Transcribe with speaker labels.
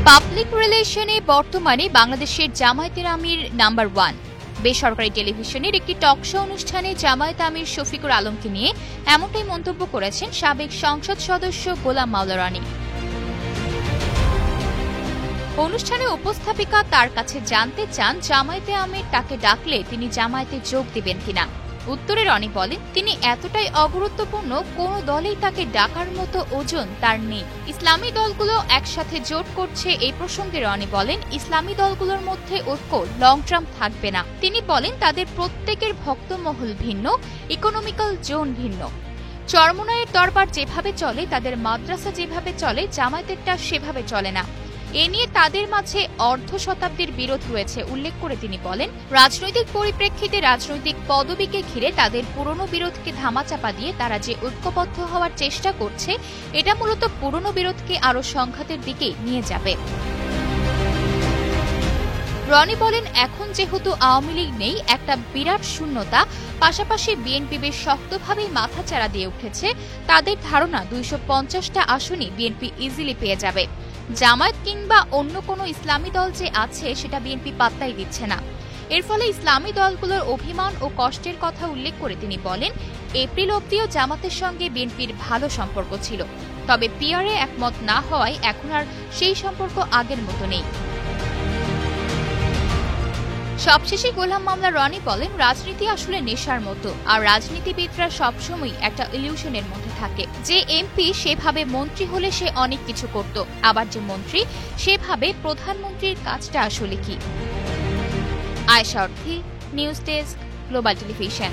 Speaker 1: Public রিলেশনে বর্তমানে বাংলাদেশের জামায়াতের আমির নাম্বার 1। বেসরকারি টেলিভিশনের একটি টকশো অনুষ্ঠানে জামায়াত আমির শফিকুর আলমকে নিয়ে এমনটাই মন্তব্য করেছেন সাবেক সংসদ সদস্য গোলাম মাওলা রনি। অনুষ্ঠানে উপস্থাপিকা তার কাছে জানতে চান জামায়াতে আমির তাকে ডাকলে তিনি জামায়াতে যোগ দিবেন কিনা। উত্তরে রনি বলেন, তিনি এতটাই অগুরুত্বপূর্ণ, কোনো দলেই তাকে ডাকার মতো ওজন তার নেই। ইসলামী দলগুলো একসাথে জোট করছে এই প্রসঙ্গে রনি বলেন, ইসলামী দলগুলোর মধ্যে ঐক্য লং টার্ম থাকবে না। তিনি বলেন, তাদের প্রত্যেকের ভক্তমহল ভিন্ন, ইকোনমিক্যাল জোন ভিন্ন। চরমোনাইয়ের দরবার যেভাবে চলে, তাদের মাদ্রাসা যেভাবে চলে, জামায়াতেরটা সেভাবে চলে না। এ নিয়ে তাদের মাঝে অর্ধ শতাব্দীর বিরোধ রয়েছে উল্লেখ করে তিনি বলেন, রাজনৈতিক পরিপ্রেক্ষিতে রাজনৈতিক পদবিকে ঘিরে তাদের পুরনো বিরোধকে ধামাচাপা দিয়ে তারা যে ঐক্যবদ্ধ হওয়ার চেষ্টা করছে, এটা মূলত পুরনো বিরোধকে আরও সংঘাতের দিকে নিয়ে যাবে। রনি বলেন, এখন যেহেতু আওয়ামী লীগ নেই, একটা বিরাট শূন্যতা, পাশাপাশি বিএনপি বেশ শক্তভাবেই মাথাচাড়া দিয়ে উঠেছে। তাদের ধারণা 250টা আসনই বিএনপি ইজিলি পেয়ে যাবে। জামায়াত কিংবা অন্য কোনো ইসলামী দল যে আছে সেটা বিএনপি পাত্তাই দিচ্ছে না। এর ফলে ইসলামী দলগুলোর অভিমান ও কষ্টের কথা উল্লেখ করে তিনি বলেন, এপ্রিল অবধিও জামাতের সঙ্গে বিএনপির ভালো সম্পর্ক ছিল, তবে পিআরে একমত না হওয়ায় এখন আর সেই সম্পর্ক আগের মতো নেই। সবশেষে গোলাম মাওলা রনি বলেন, রাজনীতি আসলে নেশার মতো, আর রাজনীতিবিদরা সবসময় একটা ইলিউশনের মধ্যে থাকে। যে এমপি সেভাবে মন্ত্রী হলে সে অনেক কিছু করত, আবার যে মন্ত্রী সেভাবে প্রধানমন্ত্রীর কাজটা আসলে কি। আয়েশা অর্থী, নিউজ ডেস্ক, গ্লোবাল টেলিভিশন।